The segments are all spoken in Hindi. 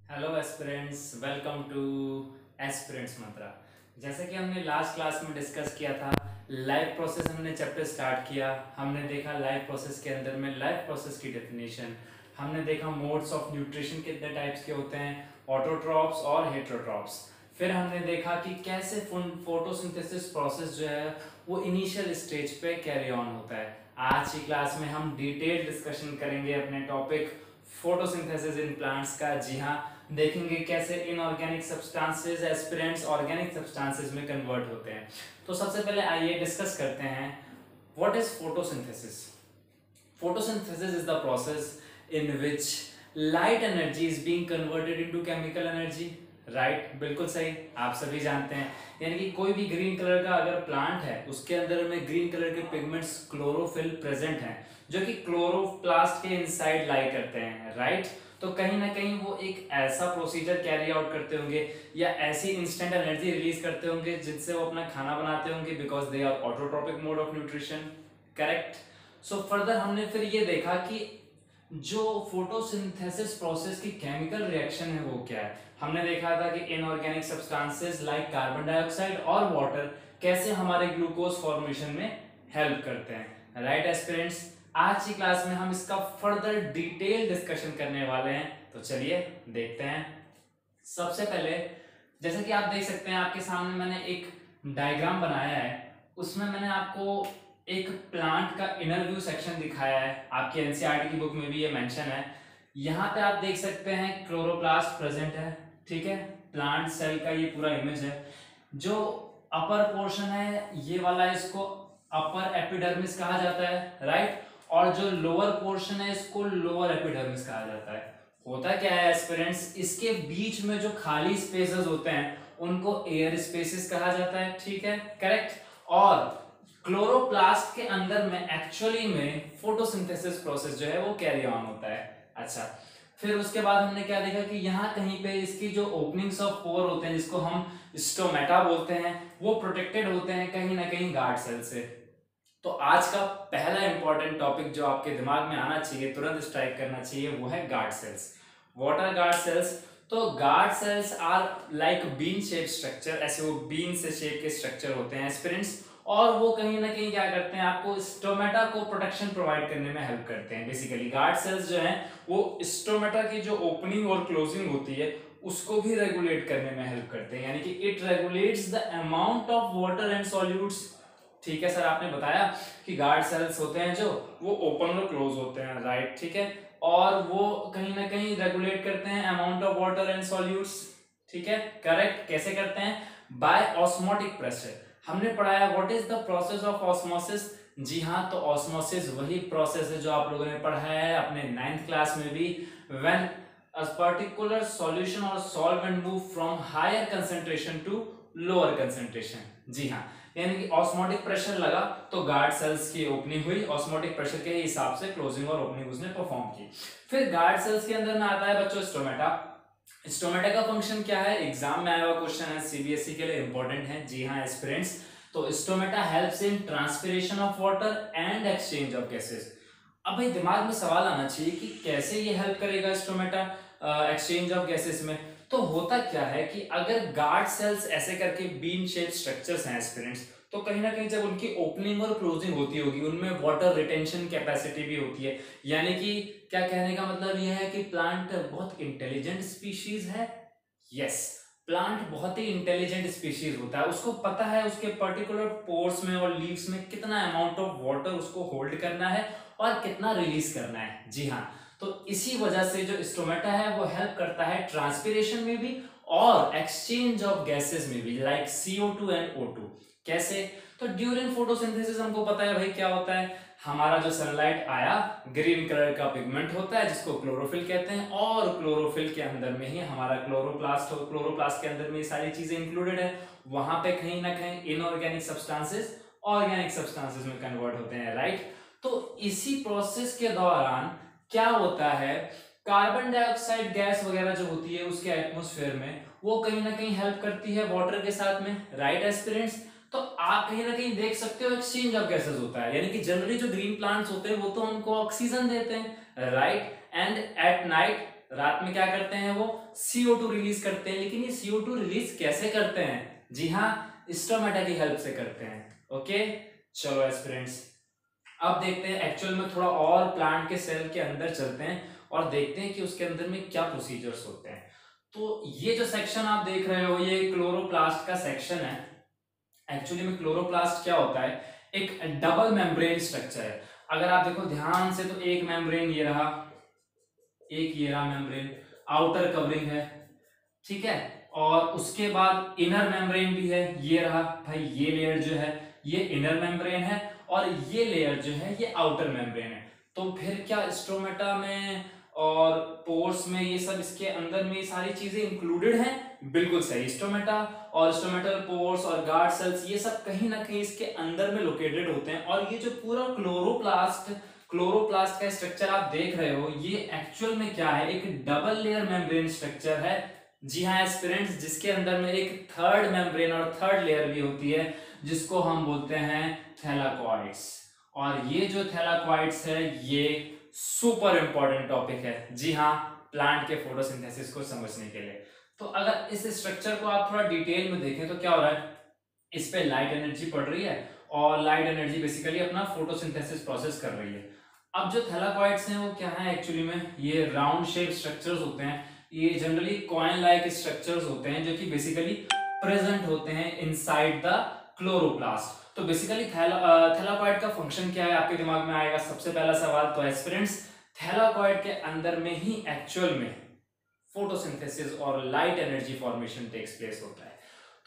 Hello aspirants, welcome to aspirants Mantra. जैसा कि हमने लास्ट क्लास में डिस्कस किया था, लाइफ प्रोसेस हमने चैप्टर स्टार्ट किया। हमने देखा लाइफ प्रोसेस के अंदर में लाइफ प्रोसेस की डेफिनेशन, हमने देखा मोड्स ऑफ न्यूट्रिशन कितने टाइप्स के होते हैं, ऑटोट्रॉप्स और हेटरोट्रॉप्स। फिर हमने देखा कि कैसे फोटोसिंथेसिस प्रोसेस जो है वो इनिशियल स्टेज पे कैरी ऑन होता है। आज की क्लास में हम डिटेल डिस्कशन करेंगे अपने टॉपिक फोटोसिंथेसिस इन प्लांट्स का। जी हाँ, देखेंगे कैसे inorganic substances aspirants organic substances में कन्वर्ट होते हैं। तो सबसे पहले आइए डिस्कस करते हैं what is photosynthesis. Photosynthesis is the process in which light energy is being converted into chemical energy. Right, बिल्कुल सही, आप सभी जानते हैं। यानी कि कोई भी ग्रीन कलर का अगर प्लांट है, उसके अंदर में ग्रीन कलर के पिगमेंट्स क्लोरोफिल प्रेजेंट हैं, जो कि क्लोरोप्लास्ट के इनसाइड लाई करते हैं। राइट, तो कहीं ना कहीं वो एक ऐसा प्रोसीजर कैरी आउट करते होंगे या ऐसी इंस्टेंट एनर्जी रिलीज करते होंगे जिससे वो अपना खाना बनाते होंगे, because they are autotrophic mode of nutrition. Correct. So further हमने फिर ये देखा कि जो फोटोसिंथेसिस प्रोसेस की केमिकल रिएक्शन है वो क्या है। हमने देखा था कि inorganic substances like carbon dioxide और वाटर कैसे हमारे ग्लूकोज फॉर्मेशन में हेल्प करते हैं। राइट एस्पिरेंट्स, आज की क्लास में हम इसका फर्दर डिटेल डिस्कशन करने वाले हैं। तो चलिए देखते हैं। सबसे पहले जैसे कि आप देख सकते हैं, आपके सामने मैंने एक डायग्राम बनाया है। उसमें मैंने आपको एक प्लांट का इनर व्यू सेक्शन दिखाया है। आपकी एनसीईआरटी की बुक में भी ये मेंशन है। यहाँ पे आप देख सकते हैं क्लोरोप्लास्ट प्रेजेंट है। ठीक है, प्लांट सेल का ये पूरा इमेज है। जो अपर पोर्शन है ये वाला, इसको अपर एपिडर्मिस कहा जाता है। राइट, और जो लोअर पोर्शन है इसको लोअर एपिडर्मिस कहा जाता है। होता क्या है एस्पिरेंट्स, इसके बीच में जो खाली स्पेसेस होते हैं उनको एयर स्पेसेस कहा जाता है। ठीक है, करेक्ट। और क्लोरोप्लास्ट के अंदर में एक्चुअली में फोटोसिंथेसिस प्रोसेस जो है वो कैरी ऑन होता है। अच्छा, फिर उसके बाद हमने क्या देखा कि यहाँ कहीं पे इसकी जो ओपनिंग्स ऑफ पोर होते हैं, जिसको हम स्टोमेटा बोलते हैं, वो प्रोटेक्टेड होते हैं कहीं ना कहीं गार्ड सेल से। तो आज का पहला इंपॉर्टेंट टॉपिक जो आपके दिमाग में आना चाहिए, तुरंत स्ट्राइक करना चाहिए, वो है guard cells. What are guard cells? तो guard cells are like bean shape structure, ऐसे वो बीन से शेप के स्ट्रक्चर होते हैं एस्पिरेंट्स। और वो कहीं ना कहीं क्या करते हैं, आपको स्टोमेटा को प्रोटेक्शन प्रोवाइड करने में हेल्प करते हैं। बेसिकली गार्ड सेल्स जो हैं वो स्टोमेटा की जो ओपनिंग और क्लोजिंग होती है उसको भी रेगुलेट करने में हेल्प करते हैं। यानी कि it regulates the amount of water and solutes. ठीक है सर, आपने बताया कि गार्ड सेल्स होते हैं जो वो ओपन और क्लोज होते हैं। राइट, ठीक है, और वो कहीं ना कहीं रेगुलेट करते हैं amount of water and solutes. ठीक है, करेक्ट। कैसे करते हैं? By osmotic pressure. हमने पढ़ाया what is the process of osmosis. जी हाँ, तो ऑस्मोसिस वही प्रोसेस है जो आप लोगों ने पढ़ा है अपने 9th क्लास में भी। When a particular solution or solvent move from higher concentration to lower concentration। जी हाँ, यानी कि ऑस्मोटिक प्रेशर लगा तो गार्ड सेल्स की ओपनिंग हुई, ऑस्मोटिक प्रेशर के हिसाब से क्लोजिंग और ओपनिंग उसने परफॉर्म की। फिर गार्ड सेल्स के अंदर में आता है बच्चों स्टोमेटा। स्टोमेटा का फंक्शन क्या है? एग्जाम में आया हुआ क्वेश्चन है, सीबीएसई के लिए इंपॉर्टेंट है। जी हाँ एस्पिरेंट्स, तो stomata helps in transpiration of water and exchange of gases. अब भाई दिमाग में सवाल आना चाहिए कि कैसे ये हेल्प करेगा स्टोमेटा एक्सचेंज ऑफ गैसेस में। तो होता क्या है कि अगर गार्ड सेल्स ऐसे करके बीन शेप स्ट्रक्चर्स हैं एस्पिरेंट्स, तो कहीं ना कहीं जब उनकी ओपनिंग और क्लोजिंग होती होगी उनमें वाटर रिटेंशन कैपेसिटी भी होती है। यानी कि क्या कहने का मतलब यह है कि प्लांट बहुत इंटेलिजेंट स्पीशीज है। यस, प्लांट बहुत ही इंटेलिजेंट स्पीशीज होता है। उसको पता है उसके पर्टिकुलर पोर्स में और लीव्स में कितना अमाउंट ऑफ वाटर उसको होल्ड करना है और कितना रिलीज करना है। जी हाँ, तो इसी वजह से जो स्टोमेटा है वो हेल्प करता है ट्रांसपिरेशन में भी और एक्सचेंज ऑफ गैसेस में भी, लाइक CO2 एंड O2। कैसे? तो ड्यूरिंग फोटोसिंथेसिस हमको पता है भाई क्या होता है, हमारा जो सनलाइट आया, ग्रीन कलर का पिगमेंट होता है जिसको क्लोरोफिल कहते हैं, और क्लोरोफिल के अंदर में ही हमारा क्लोरोप्लास्ट हो, क्लोरोप्लास्ट के अंदर में ये सारी चीजें इंक्लूडेड है। वहां पे कहीं ना कहीं इनऑर्गेनिक सब्सटेंसेस ऑर्गेनिक सब्सटेंसेस में कन्वर्ट होते हैं। राइट, तो इसी प्रोसेस के दौरान क्या होता है, कार्बन डाइऑक्साइड गैस वगैरह जो होती है उसके एटमॉस्फेयर में, वो कहीं ना कहीं हेल्प करती है वाटर के साथ में। राइट एस्पिरेंट्स, तो आप कहीं ना कहीं देख सकते हो एक्सचेंज ऑफ गैसेस होता है। यानी कि जनरली जो ग्रीन प्लांट्स होते हैं वो तो हमको ऑक्सीजन देते हैं। राइट, एंड एट नाइट रात में क्या करते हैं, वो CO2 रिलीज करते हैं। लेकिन ये CO2 रिलीज कैसे करते हैं? जी हाँ, स्टोमेटा की हेल्प से करते हैं। ओके, चलो एस्पिरेंट्स, अब देखते हैं एक्चुअल में, थोड़ा और प्लांट के सेल के अंदर चलते हैं और देखते हैं कि उसके अंदर में क्या प्रोसीजर्स होते हैं। तो ये जो सेक्शन आप देख रहे हो, ये क्लोरोप्लास्ट का सेक्शन है। एक्चुअली में क्लोरोप्लास्ट क्या होता है, एक डबल मेम्ब्रेन स्ट्रक्चर है। अगर आप देखो ध्यान से तो एक मेम्ब्रेन ये रहा, एक ये रहा मेम्ब्रेन, आउटर कवरिंग है, ठीक है, और उसके बाद इनर मेम्ब्रेन भी है, ये रहा भाई, ये लेयर जो है ये इनर मेम्ब्रेन है और ये लेयर जो है ये आउटर मेम्ब्रेन है। तो फिर क्या स्ट्रोमेटा में और पोर्स में ये सब इसके अंदर में ये सारी चीजें इंक्लूडेड हैं? बिल्कुल सही, स्टोमेटा और स्टोमेटल पोर्स और गार्ड सेल्स ये सब कहीं ना कहीं इसके अंदर में लोकेटेड होते हैं। और ये जो पूरा क्लोरोप्लास्ट का स्ट्रक्चर आप देख रहे हो, ये एक्चुअल में क्या है, एक डबल लेयर मेम्ब्रेन स्ट्रक्चर है। जी हाँ एस्पिरेंट्स, जिसके अंदर में एक थर्ड मेम्ब्रेन और थर्ड लेयर भी होती है, जिसको हम बोलते हैं थैलाकॉइड्स। और ये जो थैलाकॉइड्स है ये सुपर इंपॉर्टेंट टॉपिक है, जी हाँ, प्लांट के फोटोसिंथेसिस को समझने के लिए। तो अगर इस स्ट्रक्चर को आप थोड़ा डिटेल में देखें तो क्या हो रहा है, इस पे लाइट एनर्जी पड़ रही है और लाइट एनर्जी बेसिकली अपना फोटोसिंथेसिस प्रोसेस कर रही है। अब जो थैलाकॉइड्स हैं वो क्या है एक्चुअली में, ये राउंड शेप स्ट्रक्चर्स होते हैं। ये जनरली कॉइन लाइक स्ट्रक्चर्स होते हैं जो कि बेसिकली प्रेजेंट होते हैं इनसाइड द क्लोरोप्लास्ट। तो बेसिकली थैलाकॉइड का फंक्शन क्या है आपके दिमाग में आएगा सबसे पहला सवाल। तो एस्पिरेंट्स, थैलाकॉइड के अंदर में ही एक्चुअल में फोटोसिंथेसिस और light energy formation takes place होता है।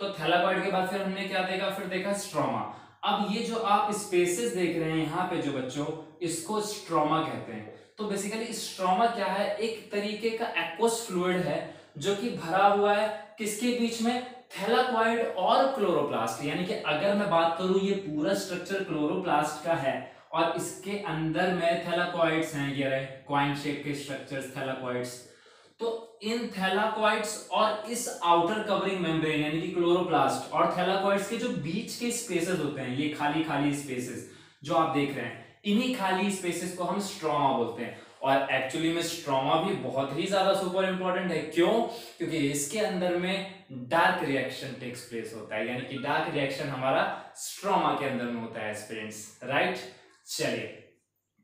तो थैलाकॉइड के बाद फिर हमने क्या देखा, फिर देखा स्ट्रोमा। अब ये जो आप स्पेसेस देख रहे हैं यहाँ पे जो बच्चों, इसको स्ट्रोमा कहते हैं। तो बेसिकली स्ट्रोमा क्या है, एक तरीके का एक्वस फ्लूइड है जो कि भरा हुआ है किसके बीच में, थैलाकॉइड और क्लोरोप्लास्ट। यानी कि अगर मैं बात करूं ये पूरा स्ट्रक्चर क्लोरोप्लास्ट का है और इसके अंदर में थैलाकॉइड्स हैं, ये रहे कॉइन शेप के स्ट्रक्चर्स थैलाकॉइड्स। तो इन थैलाकॉइड्स और इस आउटर कवरिंग मेम्ब्रेन यानी कि क्लोरोप्लास्ट और थैलाकॉइड्स के जो बीच के स्पेसेस होते हैं, ये खाली खाली स्पेसेस जो आप देख रहे हैं, इन्हीं खाली स्पेसेस को हम स्ट्रोमा बोलते हैं। और एक्चुअली में स्ट्रोमा भी बहुत ही ज्यादा सुपर इंपॉर्टेंट है। क्यों? क्योंकि इसके अंदर में डार्क रिएक्शन टेक्स प्लेस होता है, यानी कि डार्क रिएक्शन हमारा स्ट्रोमा के अंदर में होता है स्टूडेंट्स, राइट। चलिए,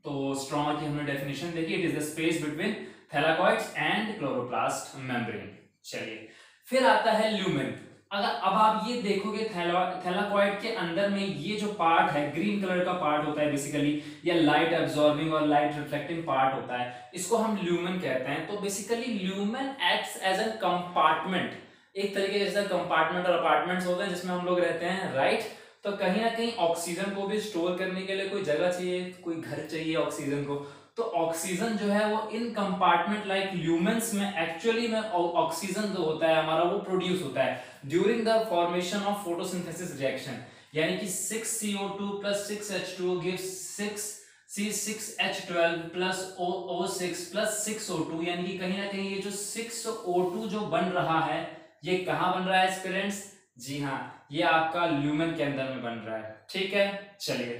तो स्ट्रोमा की हमने डेफिनेशन देखी, it is the space between thylakoids and chloroplast membrane. चलिए, फिर आता है ल्यूमेन। अगर अब आप ये देखोगे थैलाकॉइड के अंदर में ये जो पार्ट है, ग्रीन कलर का पार्ट होता है बेसिकली, या लाइट एब्जॉर्बिंग और लाइट रिफ्लेक्टिंग पार्ट होता है, इसको हम ल्यूमेन कहते हैं। तो basically lumen acts as a compartment, एक तरीके जैसा कंपार्टमेंट और अपार्टमेंट्स होते हैं जिसमें हम लोग रहते हैं, राइट। तो कहीं ना कहीं ऑक्सीजन को भी स्टोर करने के लिए कोई जगह चाहिए, कोई घर चाहिए ऑक्सीजन को। तो ऑक्सीजन जो है वो इन कंपार्टमेंट लाइक ल्यूमेंस में एक्चुअली में ऑक्सीजन जो होता है हमारा वो प्रोड्यूस होता है during the formation of photosynthesis reaction. यानी कि 6CO2 plus 6H2O gives 6C6H12 plus O6 plus 6O2। यानी कि कहीं ना कहीं ये जो 6O2 जो बन रहा है, ये कहाँ बन रहा है स्टूडेंट्स? जी हाँ, ये आपका ल्यूमेन के अंदर में बन रहा है, ठीक है। चलिए,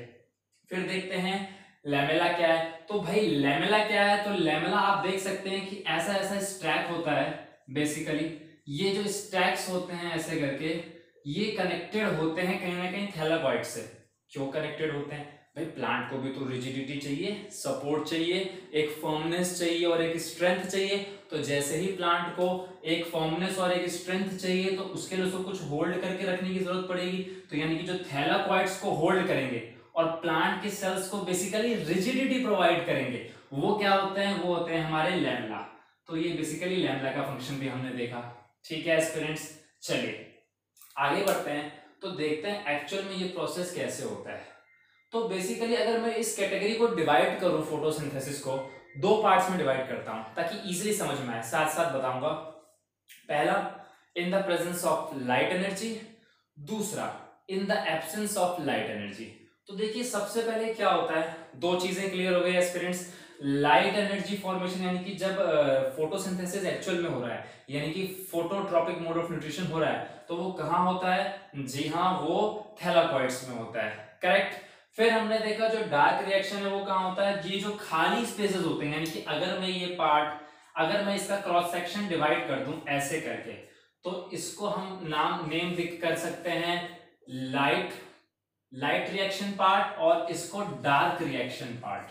फिर देखते हैं लैमेला क्या है। तो भाई लैमेला क्या है, तो लैमेला आप देख सकते हैं कि ऐसा ऐसा स्ट्रैक होता है। बेसिकली ये जो स्ट्रैक्स होते हैं ऐसे करके, ये कनेक्टेड होते हैं कहीं ना कहीं थैलाकॉइड से। क्यों कनेक्टेड होते हैं भाई? प्लांट को भी तो रिजिडिटी चाहिए, सपोर्ट चाहिए, एक फर्मनेस चाहिए और एक स्ट्रेंथ चाहिए। तो जैसे ही प्लांट को एक फर्मनेस और एक स्ट्रेंथ चाहिए, तो उसके लिए उसको कुछ होल्ड करके रखने की जरूरत पड़ेगी। तो यानी कि जो थैलाकॉइड्स को होल्ड करेंगे और प्लांट के सेल्स को बेसिकली रिजिडिटी प्रोवाइड करेंगे, वो क्या होते हैं? वो होते हैं हमारे लैमेला। तो ये बेसिकली लैमेला का फंक्शन भी हमने देखा, ठीक है स्टूडेंट्स। चलिए आगे बढ़ते हैं, तो देखते हैं एक्चुअल में ये प्रोसेस कैसे होता है। तो बेसिकली अगर मैं इस कैटेगरी को डिवाइड करूं, फोटोसिंथेसिस को दो पार्ट्स में डिवाइड करता हूं ताकि इजीली समझ में आए, साथ साथ बताऊंगा। पहला, in the presence of light energy, दूसरा in the absence of light energy. तो देखिए सबसे पहले क्या होता है, दो चीजें क्लियर हो गई एस्पिरेंट्स। लाइट एनर्जी फॉर्मेशन यानी कि जब फोटोसिंथेसिस एक्चुअल में हो रहा है, यानी कि फोटोट्रॉपिक मोड ऑफ न्यूट्रिशन हो रहा है, तो वो कहाँ होता है? जी हाँ, वो थैलाकॉइड्स में होता है, करेक्ट। फिर हमने देखा जो डार्क रिएक्शन है वो कहाँ होता है? ये जो खाली स्पेसेस होते हैं, यानी कि अगर मैं ये पार्ट अगर मैं इसका क्रॉस सेक्शन डिवाइड कर दूं ऐसे करके, तो इसको हम नेम कर सकते हैं लाइट रिएक्शन पार्ट और इसको डार्क रिएक्शन पार्ट।